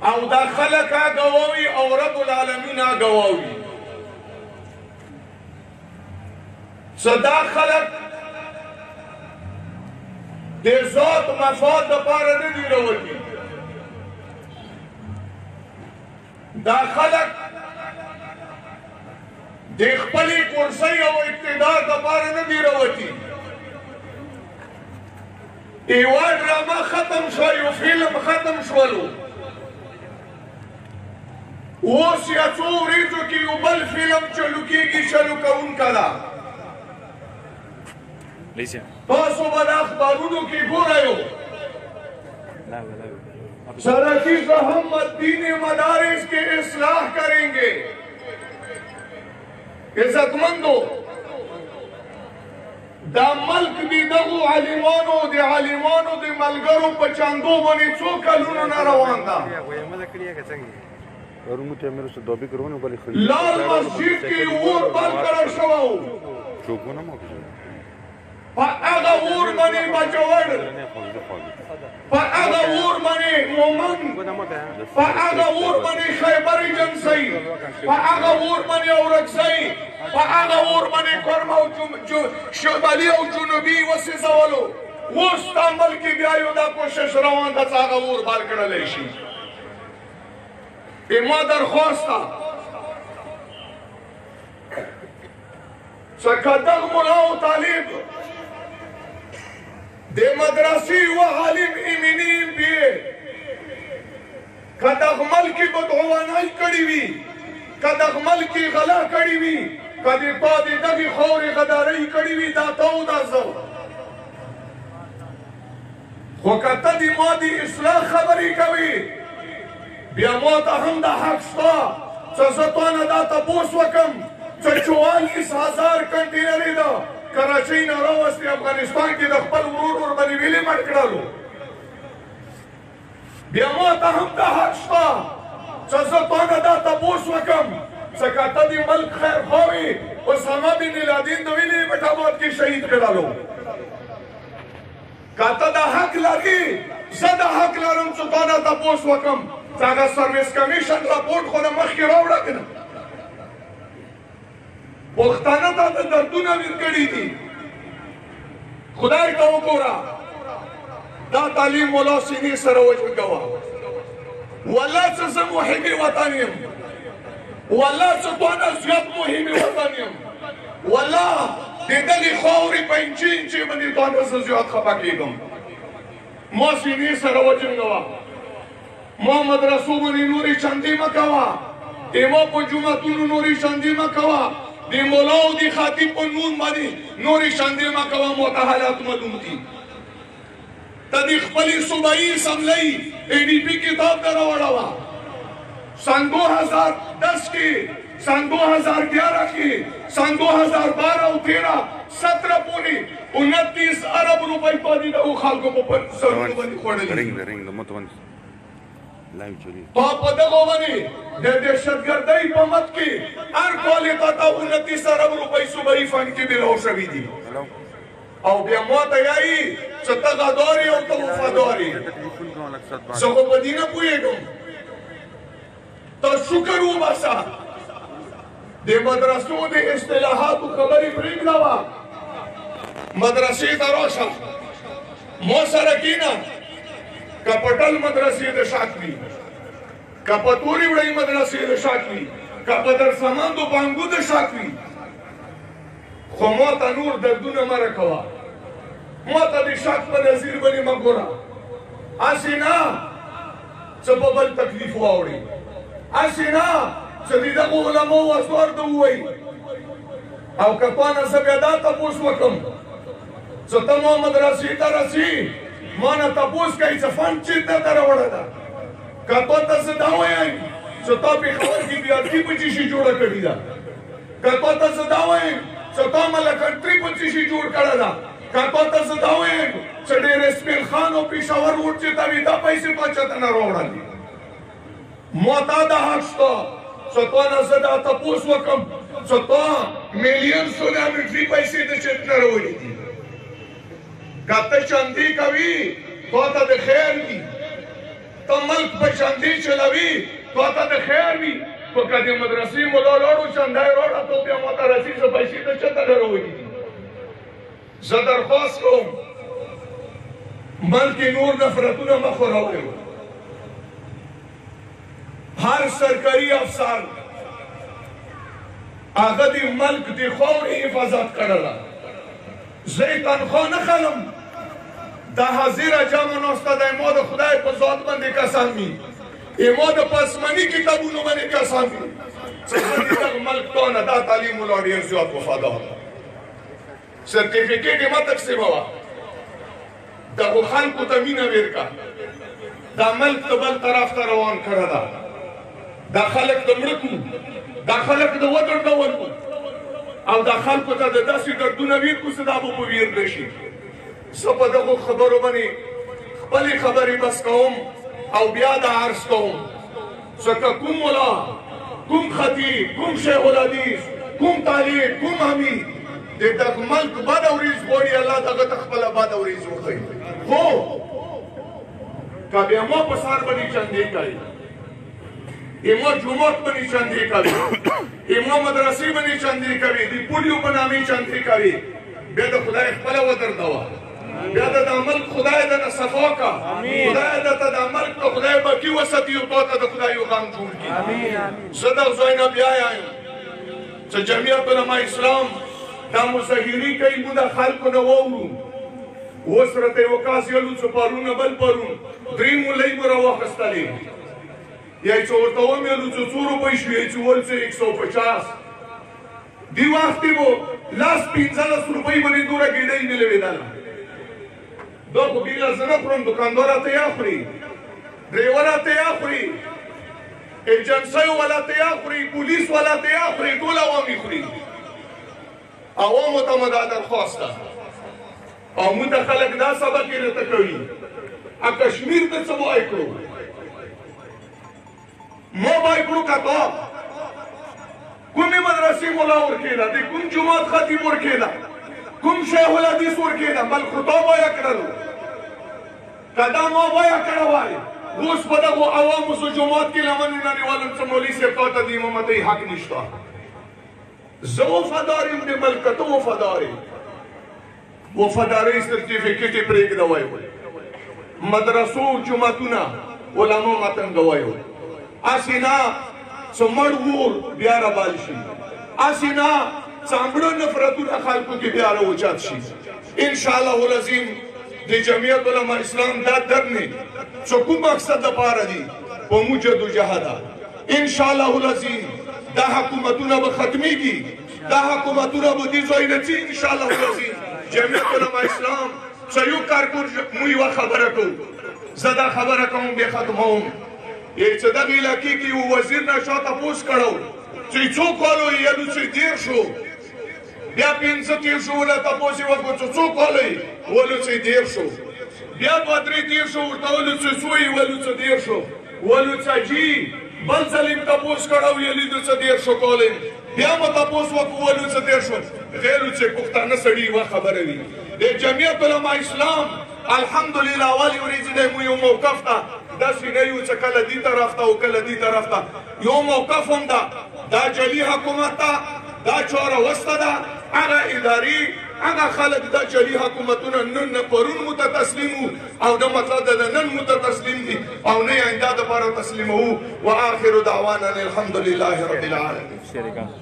او دا خلق آگواوی او رب العالمین آگواوی صدا خلق دے ذات مفاد دا پارا ندی روتی دا خلق دے خپلی کرسی او اقتدار دا پارا ندی روتی ایوہ ڈراما ختم شویو فیلم ختم شولو اوس یا څو ورځو کې یو بل فلم چلو کېږي چلو کوونکی ده تاسو به د اخبارونو کې ګورئ سرحدی احمد دینی مدارس کے اصلاح کریں گے عزت مندو دا ملک دی دغو عالمانو دی ملګرو په چاندو باندې څو کلونو نه روان ده لال مسجد کی اور بل کړل شو په هغه اور باندې بچوړ په هغه اور باندې مومن په هغه اور باندې خیبر جنسي په هغه اور باندې اورکسي په هغه اور باندې کورم او شمالي او جنوبي وسېزولو اوس تامل کې بیا یو دا کوشش روان ده چې هغه اور بل کړلی شي ما درخواست سکدغ ملا و طالب دے مدرسی و عالم امینیم بیئے کدغ ملکی بدعوانائی کڑی وی کدغ ملکی غلا کڑی وی کدی پادی دغی خور غداری کڑی وی داتاو دازو خوکتا دی مادی اصلاح خبری کوي بیا ما ته هم دا حق شته چې زه تانه دا تپوس وکړم چې 44,000 کنټینرې ده کراچۍ نه راوستې افغانستان کې د خپل ورور ورباندې ویلې مړ کړلو بیا ما ته هم دا حق شته چې زه تانه دا تپوس وکړم چې که ته د ملک خیرخواه وي اسامه بن لادن د ویلې پټ آباد کې شهید کړلو که ته دا حق لرې زه دا حق لرم چې تانه تپوس وکړم هغه سرویس کمیشن راپورټ خو نه مخکې راوړه که نه پښتانه ته د دردونه ورکړي دي خدای ته وګوره دا تعلیم مولا سینې سره وجنګوه والله چې زه محب وطن یم والله چې تانه زیات محب وطن یم والله د دغې خاورې په انچې انچې باندې تانه زه زیات خفه کېږم ما سینې سره وجنګوه ما مدرسو باندې نوري چندې مه کوه ما په جوماتونو نوري چندې مه کوه د مولا او د خاطب په نوم باندې نوري چندې مه کوه ما ته حالات معلوم دي ته د خپلې صوبایي اسمبلۍ ADP کتاب ته راوړوه سن 2010 کې سن 2011 کې سن 2012 او 13 17 پورې 29 ارب روپۍ پاتې دغو خلکو په سرونو باندې خوړلي تو په دغو باندې د دهشتګردۍ په مد کې هر کال یې تا 29 ارب روپۍ صوبایي فنډ کې میلاو شوي دي او بیا ما ته یایي چې ته غدار یې او ته وفادار یې زه خو په دې نه پوهېږم ته شکر وباسه د مدرسو د اصطلاحاتو خبرې پرېږدوه مدرسې ته راشه ما سره کښېنه که پټل مدرسې د شاک وي که په تورې وړۍ مدرسې د شاک وي که په درسمندو بانګو د شاک وي خو ما ته نور دردونه مه راکوه ما ته د شاک په نظیر باندې مه ګوره هسې نه څه په بل تکلیف واوړې هسې نه چې د دغو علماو اسوار ته ووایي او که تا نه زه بیا دا تپوس وکړم چې ته ما مدرسې ته رسې ما نه تپوس کوي چې فنډ چېرته ته راوړه ده که تا ته زه دا وایم چې تا پېښور کې BRT په څه شي جوړه کړې ده که تا ته زه دا وایم چې تا ملکنټري په څه شي جوړ کړه ده که تا ته زه دا وایم چې ډېر اسماعیل خان او پېښور روډ چې ته وي دا پیسې تا چاته نه راوړلې ما تا دا حق شته چې تا نه زه دا تپوس وکړم چې تا میلیون سونه ملټري پیسې د چېرته نه راوړې دي که ته چندې کوي تا ته د خیر دي ته ملک په شاندې چلوي تو ته د خیر وي خو که د مدرسې ملا لاړو چندی راوړه تو بیا ماته رسي زه پیسې ته چېرته درولي دي زه درخواست کوم ملک نور نفرتونه مه خوروئ هر سرکاري افسر هغه د ملک د خاورې حفاظت کړله زه یې تنخوا نه خلم دا حاضره جمع ناسته دی ما د خدای په ذات باندې قسم وي ما د پسمني کتابونو باندې قسم وي چې زه د دغه ملک تا نه دا تعلیم ولا ډېر زیات وفادار سرټیفیکېټ یې مه تقسیموه دغو خلکو ته مینه ویر کا دا ملک د بل طرف ته روان کړه ده دا خلک د مړه کړو دا خلک د ودرډول کړو او دا خلکو ته د داسې دردونه ویر کړو چې دا به په ویر نه شي زه په دغو خبرو باندې خپلې خبرې بس کوم او بیا دا عرض کوم ځکه کوم ملا کوم خطیب کوم شیخ الحدیث کوم طالب کوم حمید د دغه ملک بد ورځ غواړي الله دغه ته خپله بد ورځ وښیي خو که بیا ما په سهار باندې چندې کوي ما جومات باندې چندې کوي ما مدرسې باندې چندې کوي د پولیو په نامې چندې کوي بیا د خدای خپله ودردوه بیا د ملک خدای دنه صفا کا خدای درته د ملک ته خدای بقي وساتي او تا ته د خدای یو غم جوړ کړي زه دغه ځای نه بیا یم چې جمعیت علما اسلام دا مظاهرې کوي موږ د خلکو نه واورو اوس راته یو کاس یلو چې پرونه بل پرون درې مولۍ مو راواخیستلې یا چې ورته ومېلو چې څو روپۍ شوې چې ول چې 150 دې وخت کې مو لاس 15 روپۍ باندې دوره ګېډۍ نه لوېدله دا خو بیله زه نه خورم دوکاندار راته یا خوري ډریور راته یا خوري ایجنسۍ والا ته یا خوري پولیس والا ته یا خوري ټول عوام یې خوري عوامو ته مو دا درخواست ده او موږ ته خلک دا سبق یې راته کوي کشمیر ته څه وای کړو ما وای کړو که تا کومې مدرسې ملا ورکېده د کوم جومات خطیب ورکېده کوم شیخ الحدیث ورکېده بل خو تا وایه کړلو که دا ما وایه کړه وای اوس په دغو عوامو سو جومات کې لمنونه نیولم چې مولوي صاحب تا ته د امامتۍ حق نشته زه وفادار یم د ملک ته وفادار یم وفادارۍ سرټیفیکېټ یې پرېږدوی مدرسو جوماتونه علما متنګوی هسې نه څه مړ اور بیا رابال شي هسې نه څامړه نفرتونه خلکو کې بیا راوچت شي انشاءالله العظیم د جمعیت علما اسلام دا درنې چې کوم مقصد دپاره دي په موږ جدوجهده انشاءالله العظیم دا حکومتونه به ختمیږي دا حکومتونه به دې ځای نه ځي انشاءالله العظیم جمعیت علما اسلام چې یو کارکور موږ یوه خبره کوو زه دا خبره کوم بیا ختموم چې دغه علاقې کې یو وزیر نه چا تپوس کړو چې څو کالو یې یادو چې دیر شو بیا 15 تیر شو ولا تپوس یې وکړو چې څو کالو یې ولو چې دیر شو بیا 2-3 تیر شو ورته ولو چې څو یې ولو چې دیر شو ولو چې جی بل ځل یې تپوس کړو یې لیدو چې دیر شو کالو بیا مو تپوس وکړو ولو چې دیر شو غیر چې پښتانه سړي یوه خبره وي د جمعیت علما اسلام الحمدلله اولې ورځې دی مو یو موقف ته داسې نه یو چې کله دې طرف ته او کله دې طرف ته یو موقف هم ده دا جلي حکومت ته دا چاره وسته ده هغه ادارې هغه خلک دا جلي حکومتونه نن نه پرون مو ته تسلیم وو او نه مطلب ده نن مو ته تسلیم دي او نه آینده دپاره تسلیموو و آخر دعوانا الحمدلله رب العالمین